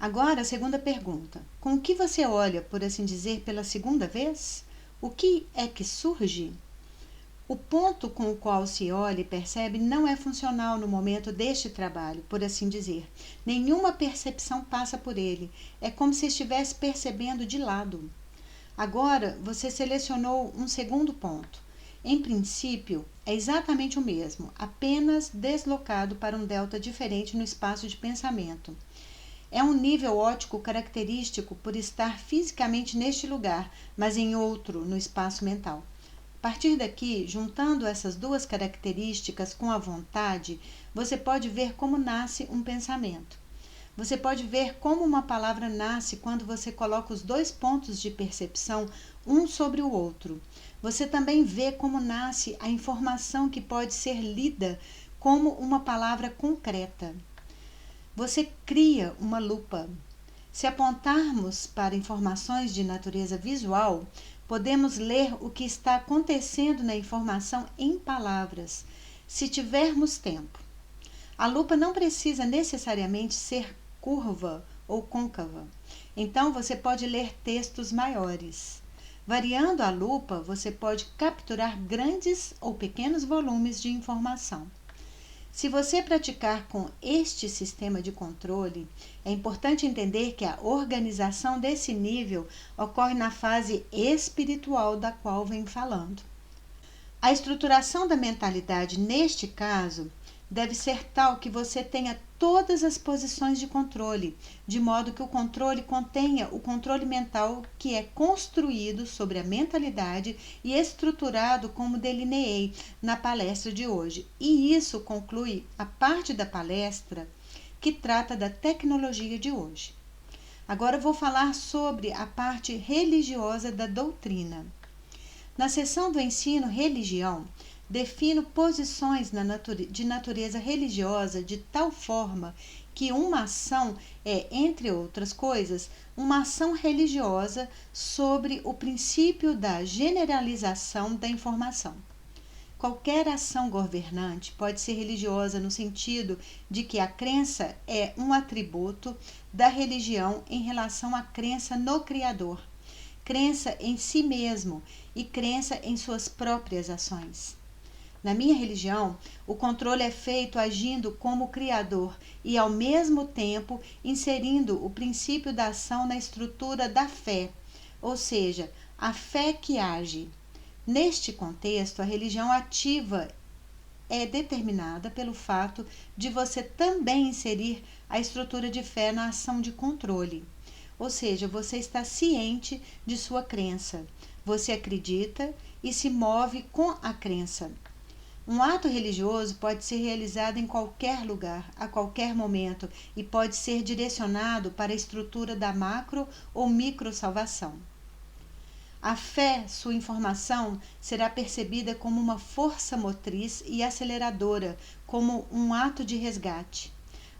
Agora, a segunda pergunta. Com o que você olha, por assim dizer, pela segunda vez? O que é que surge? O ponto com o qual se olha e percebe não é funcional no momento deste trabalho, por assim dizer. Nenhuma percepção passa por ele. É como se estivesse percebendo de lado. Agora, você selecionou um segundo ponto. Em princípio, é exatamente o mesmo, apenas deslocado para um delta diferente no espaço de pensamento. É um nível óptico característico por estar fisicamente neste lugar, mas em outro no espaço mental. A partir daqui, juntando essas duas características com a vontade, você pode ver como nasce um pensamento. Você pode ver como uma palavra nasce quando você coloca os dois pontos de percepção um sobre o outro. Você também vê como nasce a informação que pode ser lida como uma palavra concreta. Você cria uma lupa. Se apontarmos para informações de natureza visual, podemos ler o que está acontecendo na informação em palavras, se tivermos tempo. A lupa não precisa necessariamente ser curva ou côncava. Então, você pode ler textos maiores. Variando a lupa, você pode capturar grandes ou pequenos volumes de informação. Se você praticar com este sistema de controle, é importante entender que a organização desse nível ocorre na fase espiritual da qual venho falando. A estruturação da mentalidade, neste caso, deve ser tal que você tenha todas as posições de controle, de modo que o controle contenha o controle mental que é construído sobre a mentalidade e estruturado como delineei na palestra de hoje. E isso conclui a parte da palestra que trata da tecnologia de hoje. Agora eu vou falar sobre a parte religiosa da doutrina. Na seção do ensino religião, defino posições de natureza religiosa de tal forma que uma ação é, entre outras coisas, uma ação religiosa sobre o princípio da generalização da informação. Qualquer ação governante pode ser religiosa no sentido de que a crença é um atributo da religião em relação à crença no Criador, crença em si mesmo e crença em suas próprias ações. Na minha religião, o controle é feito agindo como criador e, ao mesmo tempo, inserindo o princípio da ação na estrutura da fé, ou seja, a fé que age. Neste contexto, a religião ativa é determinada pelo fato de você também inserir a estrutura de fé na ação de controle. Ou seja, você está ciente de sua crença, você acredita e se move com a crença. Um ato religioso pode ser realizado em qualquer lugar, a qualquer momento, e pode ser direcionado para a estrutura da macro ou micro salvação. A fé, sua informação, será percebida como uma força motriz e aceleradora, como um ato de resgate.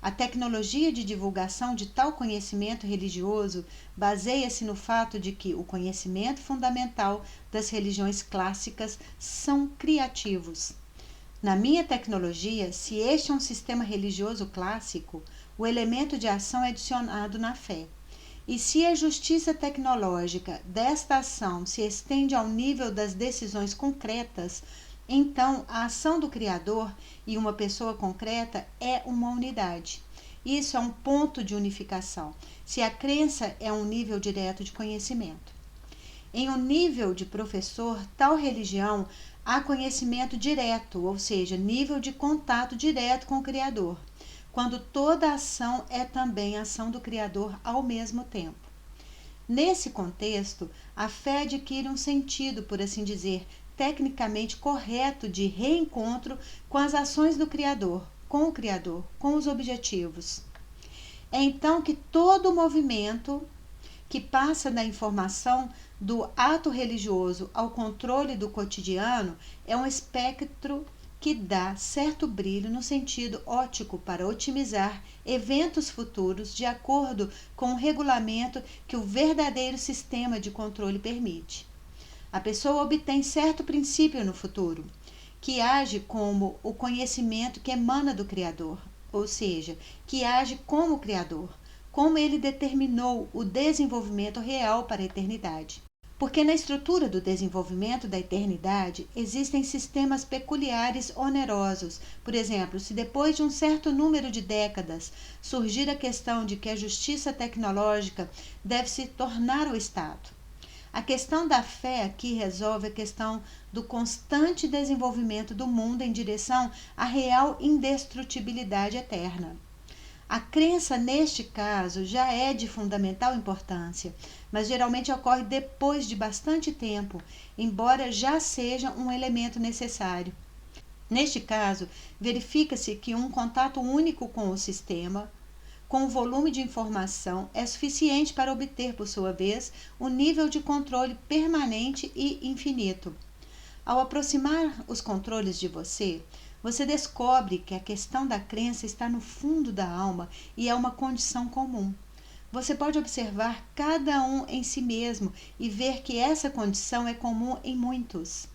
A tecnologia de divulgação de tal conhecimento religioso baseia-se no fato de que o conhecimento fundamental das religiões clássicas são criativos. Na minha tecnologia, se este é um sistema religioso clássico, o elemento de ação é adicionado na fé. E se a justiça tecnológica desta ação se estende ao nível das decisões concretas, então a ação do Criador e uma pessoa concreta é uma unidade. Isso é um ponto de unificação, se a crença é um nível direto de conhecimento. Em um nível de professor, tal religião há conhecimento direto, ou seja, nível de contato direto com o Criador, quando toda ação é também ação do Criador ao mesmo tempo. Nesse contexto, a fé adquire um sentido, por assim dizer, tecnicamente correto de reencontro com as ações do Criador, com os objetivos. É então que todo movimento que passa da informação do ato religioso ao controle do cotidiano é um espectro que dá certo brilho no sentido óptico para otimizar eventos futuros de acordo com o regulamento que o verdadeiro sistema de controle permite. A pessoa obtém certo princípio no futuro, que age como o conhecimento que emana do Criador, ou seja, que age como Criador, como ele determinou o desenvolvimento real para a eternidade. Porque na estrutura do desenvolvimento da eternidade existem sistemas peculiares onerosos. Por exemplo, se depois de um certo número de décadas surgir a questão de que a justiça tecnológica deve se tornar o Estado. A questão da fé aqui resolve a questão do constante desenvolvimento do mundo em direção à real indestrutibilidade eterna. A crença, neste caso, já é de fundamental importância, mas geralmente ocorre depois de bastante tempo, embora já seja um elemento necessário. Neste caso, verifica-se que um contato único com o sistema, com o volume de informação, é suficiente para obter, por sua vez, um nível de controle permanente e infinito. Ao aproximar os controles de você, você descobre que a questão da crença está no fundo da alma e é uma condição comum. Você pode observar cada um em si mesmo e ver que essa condição é comum em muitos.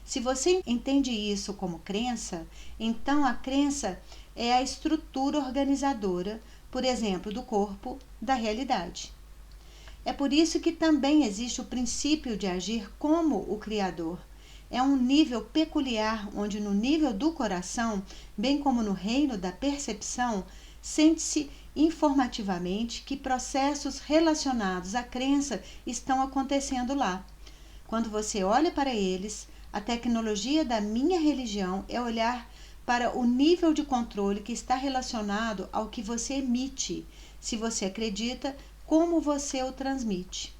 Se você entende isso como crença, então a crença é a estrutura organizadora, por exemplo, do corpo, da realidade. É por isso que também existe o princípio de agir como o Criador. É um nível peculiar onde no nível do coração, bem como no reino da percepção, sente-se informativamente que processos relacionados à crença estão acontecendo lá. Quando você olha para eles, a tecnologia da minha religião é olhar para o nível de controle que está relacionado ao que você emite, se você acredita, como você o transmite.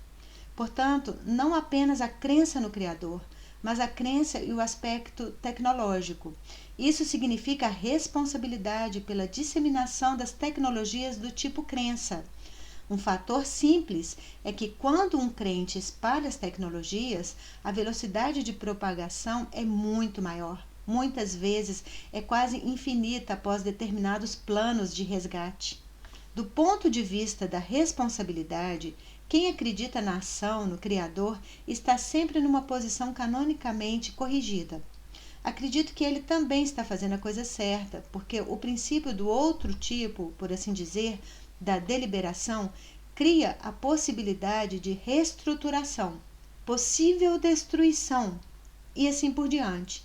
Portanto, não apenas a crença no Criador, mas a crença e o aspecto tecnológico. Isso significa a responsabilidade pela disseminação das tecnologias do tipo crença. Um fator simples é que quando um crente espalha as tecnologias, a velocidade de propagação é muito maior. Muitas vezes é quase infinita após determinados planos de resgate. Do ponto de vista da responsabilidade, quem acredita na ação, no Criador, está sempre numa posição canonicamente corrigida. Acredito que ele também está fazendo a coisa certa, porque o princípio do outro tipo, por assim dizer, da deliberação, cria a possibilidade de reestruturação, possível destruição e assim por diante.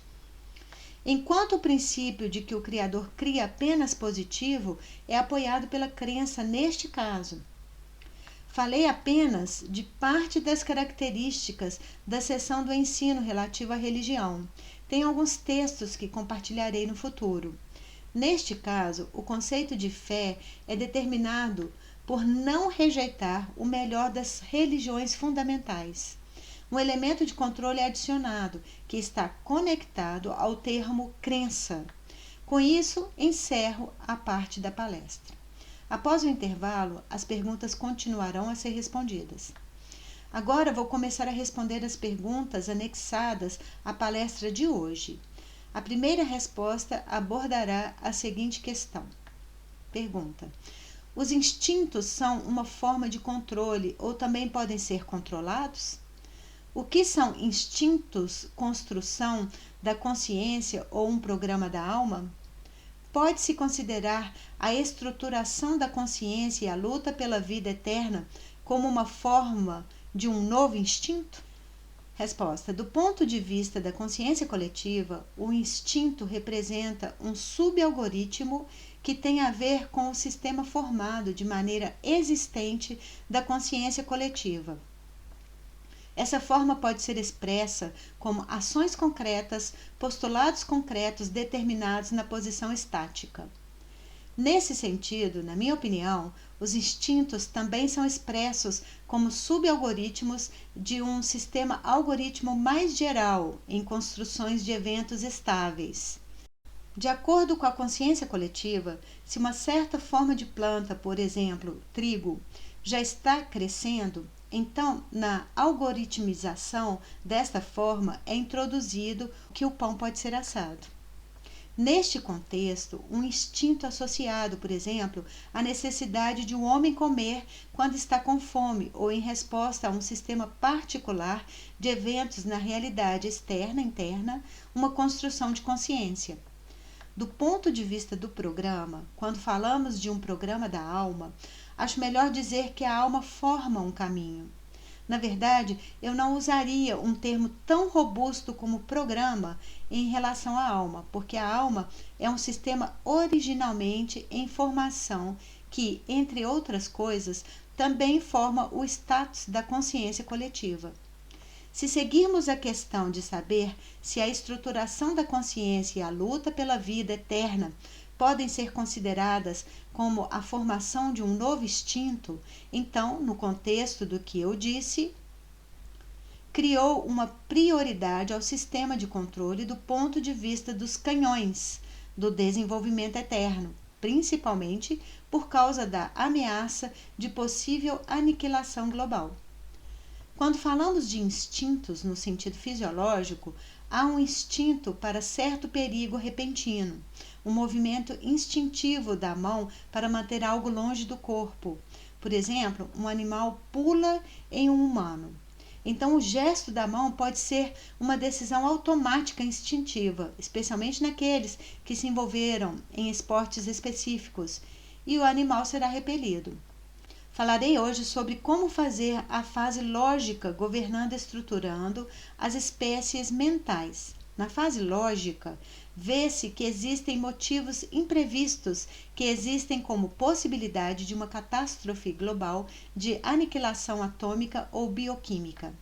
Enquanto o princípio de que o Criador cria apenas positivo é apoiado pela crença neste caso. Falei apenas de parte das características da seção do ensino relativo à religião. Tem alguns textos que compartilharei no futuro. Neste caso, o conceito de fé é determinado por não rejeitar o melhor das religiões fundamentais. Um elemento de controle é adicionado, que está conectado ao termo crença. Com isso, encerro a parte da palestra. Após o intervalo, as perguntas continuarão a ser respondidas. Agora vou começar a responder as perguntas anexadas à palestra de hoje. A primeira resposta abordará a seguinte questão. Pergunta: os instintos são uma forma de controle ou também podem ser controlados? O que são instintos, construção da consciência ou um programa da alma? Pode-se considerar a estruturação da consciência e a luta pela vida eterna como uma forma de um novo instinto? Resposta: do ponto de vista da consciência coletiva, o instinto representa um subalgoritmo que tem a ver com o sistema formado de maneira existente da consciência coletiva. Essa forma pode ser expressa como ações concretas, postulados concretos determinados na posição estática. Nesse sentido, na minha opinião, os instintos também são expressos como subalgoritmos de um sistema algoritmo mais geral em construções de eventos estáveis. De acordo com a consciência coletiva, se uma certa forma de planta, por exemplo, trigo, já está crescendo, então, na algoritmização desta forma é introduzido que o pão pode ser assado. Neste contexto, um instinto associado, por exemplo, à necessidade de um homem comer quando está com fome ou em resposta a um sistema particular de eventos na realidade externa e interna, uma construção de consciência. Do ponto de vista do programa, quando falamos de um programa da alma, acho melhor dizer que a alma forma um caminho. Na verdade, eu não usaria um termo tão robusto como programa em relação à alma, porque a alma é um sistema originalmente em formação que, entre outras coisas, também forma o status da consciência coletiva. Se seguirmos a questão de saber se a estruturação da consciência e a luta pela vida eterna podem ser consideradas como a formação de um novo instinto, então, no contexto do que eu disse, criou uma prioridade ao sistema de controle do ponto de vista dos canhões do desenvolvimento eterno, principalmente por causa da ameaça de possível aniquilação global. Quando falamos de instintos no sentido fisiológico, há um instinto para certo perigo repentino, um movimento instintivo da mão para manter algo longe do corpo. Por exemplo, um animal pula em um humano. Então, o gesto da mão pode ser uma decisão automática instintiva, especialmente naqueles que se envolveram em esportes específicos, e o animal será repelido. Falarei hoje sobre como fazer a fase lógica governando e estruturando as espécies mentais. Na fase lógica, vê-se que existem motivos imprevistos que existem como possibilidade de uma catástrofe global de aniquilação atômica ou bioquímica.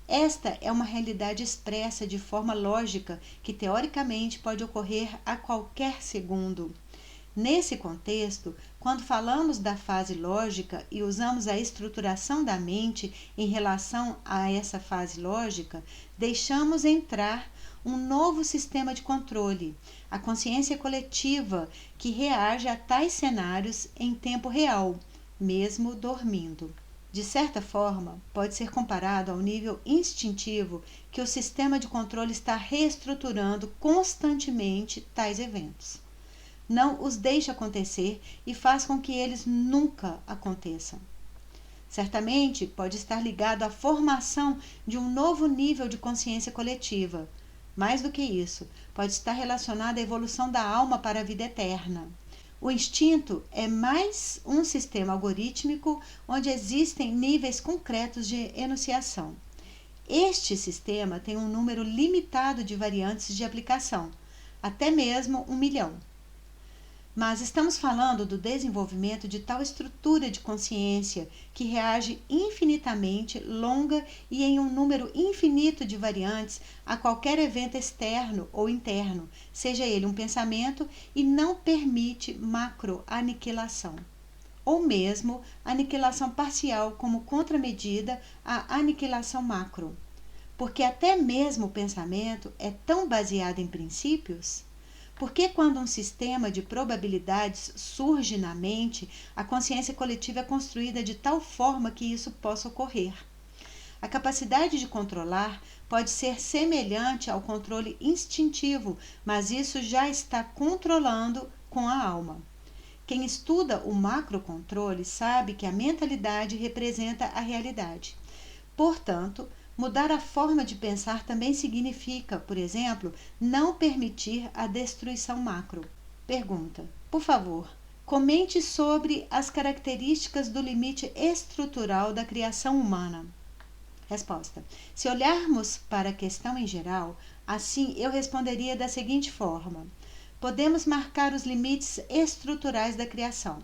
Esta é uma realidade expressa de forma lógica que teoricamente pode ocorrer a qualquer segundo. Nesse contexto, quando falamos da fase lógica e usamos a estruturação da mente em relação a essa fase lógica, deixamos entrar um novo sistema de controle, a consciência coletiva, que reage a tais cenários em tempo real, mesmo dormindo. De certa forma, pode ser comparado ao nível instintivo que o sistema de controle está reestruturando constantemente tais eventos. Não os deixa acontecer e faz com que eles nunca aconteçam. Certamente pode estar ligado à formação de um novo nível de consciência coletiva. Mais do que isso, pode estar relacionado à evolução da alma para a vida eterna. O instinto é mais um sistema algorítmico onde existem níveis concretos de enunciação. Este sistema tem um número limitado de variantes de aplicação, até mesmo 1 milhão. Mas estamos falando do desenvolvimento de tal estrutura de consciência que reage infinitamente longa e em um número infinito de variantes a qualquer evento externo ou interno, seja ele um pensamento, e não permite macroaniquilação, ou mesmo aniquilação parcial como contramedida à aniquilação macro. Porque até mesmo o pensamento é tão baseado em princípios. Porque quando um sistema de probabilidades surge na mente, a consciência coletiva é construída de tal forma que isso possa ocorrer. A capacidade de controlar pode ser semelhante ao controle instintivo, mas isso já está controlando com a alma. Quem estuda o macrocontrole sabe que a mentalidade representa a realidade. Portanto, mudar a forma de pensar também significa, por exemplo, não permitir a destruição macro. Pergunta: por favor, comente sobre as características do limite estrutural da criação humana. Resposta: se olharmos para a questão em geral, assim eu responderia da seguinte forma: podemos marcar os limites estruturais da criação.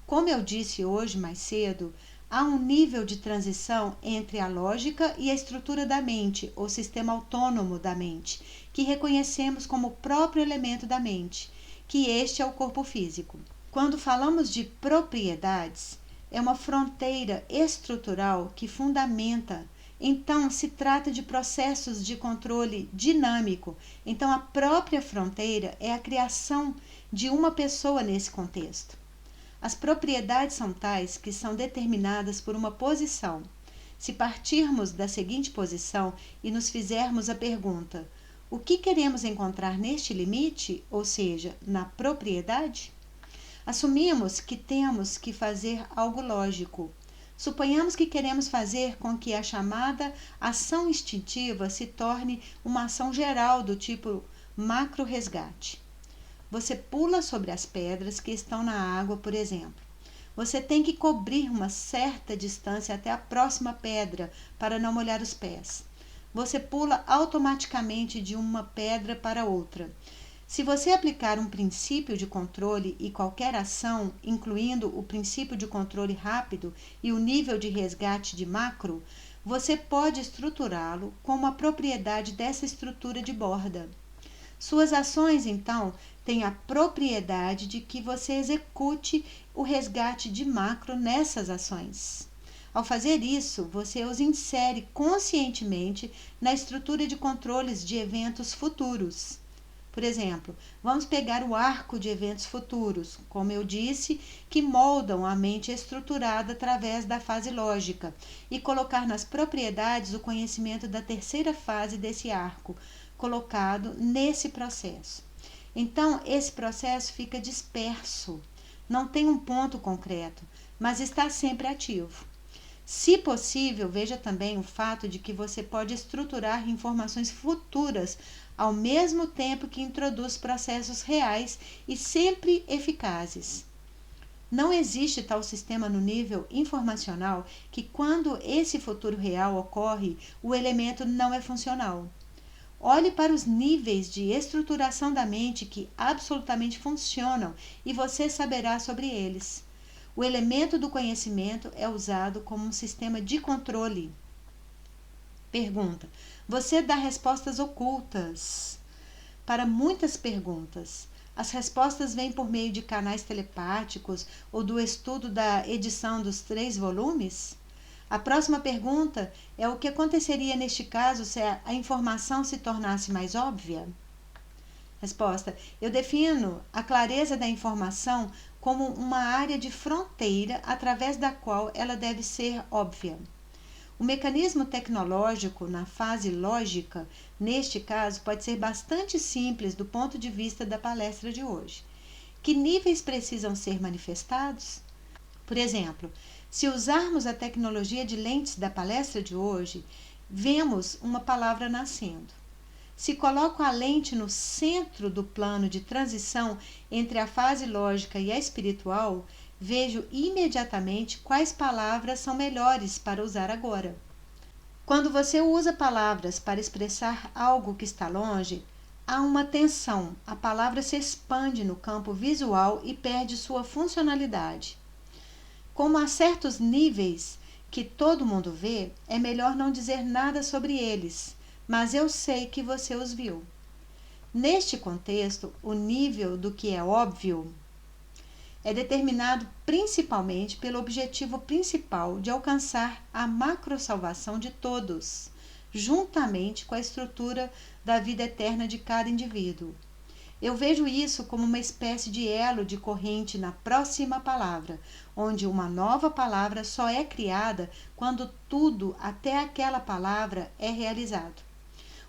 Como eu disse hoje mais cedo, há um nível de transição entre a lógica e a estrutura da mente, ou sistema autônomo da mente, que reconhecemos como o próprio elemento da mente, que este é o corpo físico. Quando falamos de propriedades, é uma fronteira estrutural que fundamenta. Então, se trata de processos de controle dinâmico. Então, a própria fronteira é a criação de uma pessoa nesse contexto. As propriedades são tais que são determinadas por uma posição. Se partirmos da seguinte posição e nos fizermos a pergunta: o que queremos encontrar neste limite, ou seja, na propriedade? Assumimos que temos que fazer algo lógico. Suponhamos que queremos fazer com que a chamada ação instintiva se torne uma ação geral do tipo macro-resgate. Você pula sobre as pedras que estão na água, por exemplo. Você tem que cobrir uma certa distância até a próxima pedra para não molhar os pés. Você pula automaticamente de uma pedra para outra. Se você aplicar um princípio de controle e qualquer ação, incluindo o princípio de controle rápido e o nível de resgate de macro, você pode estruturá-lo como a propriedade dessa estrutura de borda. Suas ações, então, têm a propriedade de que você execute o resgate de macro nessas ações. Ao fazer isso, você os insere conscientemente na estrutura de controles de eventos futuros. Por exemplo, vamos pegar o arco de eventos futuros, como eu disse, que moldam a mente estruturada através da fase lógica, e colocar nas propriedades o conhecimento da terceira fase desse arco, colocado nesse processo. Então, esse processo fica disperso, não tem um ponto concreto, mas está sempre ativo. Se possível, veja também o fato de que você pode estruturar informações futuras ao mesmo tempo que introduz processos reais e sempre eficazes. Não existe tal sistema no nível informacional que, quando esse futuro real ocorre, o elemento não é funcional. Olhe para os níveis de estruturação da mente que absolutamente funcionam e você saberá sobre eles. O elemento do conhecimento é usado como um sistema de controle. Pergunta: você dá respostas ocultas para muitas perguntas. As respostas vêm por meio de canais telepáticos ou do estudo da edição dos 3 volumes? A próxima pergunta é: o que aconteceria neste caso se a informação se tornasse mais óbvia? Resposta: eu defino a clareza da informação como uma área de fronteira através da qual ela deve ser óbvia. O mecanismo tecnológico na fase lógica, neste caso, pode ser bastante simples do ponto de vista da palestra de hoje. Que níveis precisam ser manifestados? Por exemplo, se usarmos a tecnologia de lentes da palestra de hoje, vemos uma palavra nascendo. Se coloco a lente no centro do plano de transição entre a fase lógica e a espiritual, vejo imediatamente quais palavras são melhores para usar agora. Quando você usa palavras para expressar algo que está longe, há uma tensão, a palavra se expande no campo visual e perde sua funcionalidade. Como há certos níveis que todo mundo vê, é melhor não dizer nada sobre eles, mas eu sei que você os viu. Neste contexto, o nível do que é óbvio é determinado principalmente pelo objetivo principal de alcançar a macrosalvação de todos, juntamente com a estrutura da vida eterna de cada indivíduo. Eu vejo isso como uma espécie de elo de corrente na próxima palavra, onde uma nova palavra só é criada quando tudo até aquela palavra é realizado.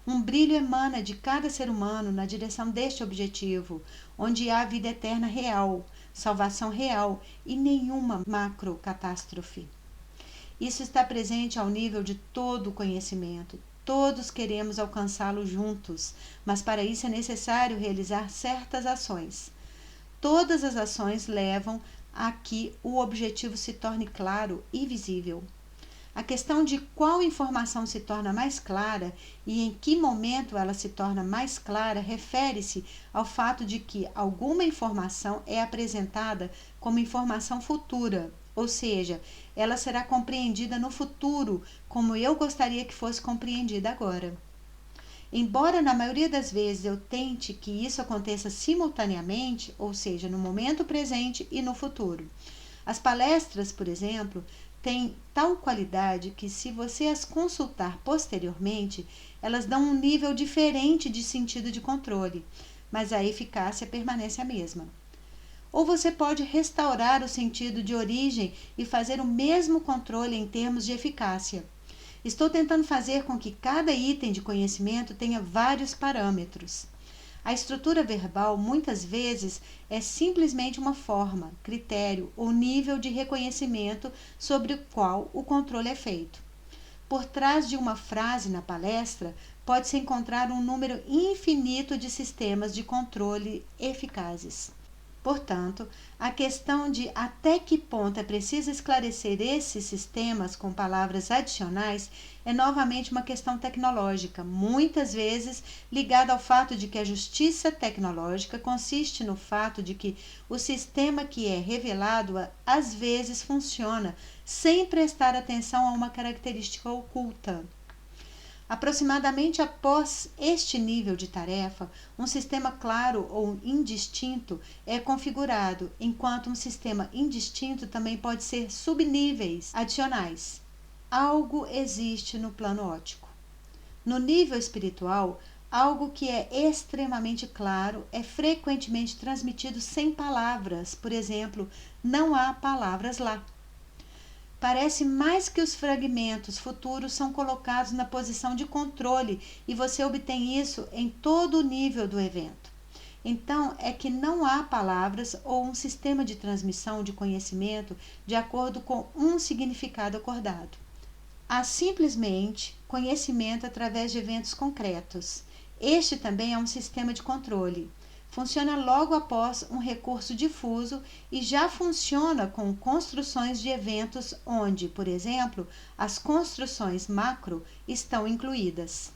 Um brilho emana de cada ser humano na direção deste objetivo, onde há vida eterna real, salvação real e nenhuma macrocatástrofe. Isso está presente ao nível de todo o conhecimento. Todos queremos alcançá-lo juntos, mas para isso é necessário realizar certas ações. Todas as ações levam a que o objetivo se torne claro e visível. A questão de qual informação se torna mais clara e em que momento ela se torna mais clara refere-se ao fato de que alguma informação é apresentada como informação futura, ou seja, ela será compreendida no futuro como eu gostaria que fosse compreendida agora. Embora na maioria das vezes eu tente que isso aconteça simultaneamente, ou seja, no momento presente e no futuro. As palestras, por exemplo, têm tal qualidade que, se você as consultar posteriormente, elas dão um nível diferente de sentido de controle, mas a eficácia permanece a mesma. Ou você pode restaurar o sentido de origem e fazer o mesmo controle em termos de eficácia. Estou tentando fazer com que cada item de conhecimento tenha vários parâmetros. A estrutura verbal muitas vezes é simplesmente uma forma, critério ou nível de reconhecimento sobre o qual o controle é feito. Por trás de uma frase na palestra, pode-se encontrar um número infinito de sistemas de controle eficazes. Portanto, a questão de até que ponto é preciso esclarecer esses sistemas com palavras adicionais é novamente uma questão tecnológica, muitas vezes ligada ao fato de que a justiça tecnológica consiste no fato de que o sistema que é revelado às vezes funciona sem prestar atenção a uma característica oculta. Aproximadamente após este nível de tarefa, um sistema claro ou indistinto é configurado, enquanto um sistema indistinto também pode ser subníveis adicionais. Algo existe no plano óptico. No nível espiritual, algo que é extremamente claro é frequentemente transmitido sem palavras. Por exemplo, não há palavras lá. Parece mais que os fragmentos futuros são colocados na posição de controle e você obtém isso em todo o nível do evento. Então, é que não há palavras ou um sistema de transmissão de conhecimento de acordo com um significado acordado. Há simplesmente conhecimento através de eventos concretos. Este também é um sistema de controle. Funciona logo após um recurso difuso e já funciona com construções de eventos onde, por exemplo, as construções macro estão incluídas.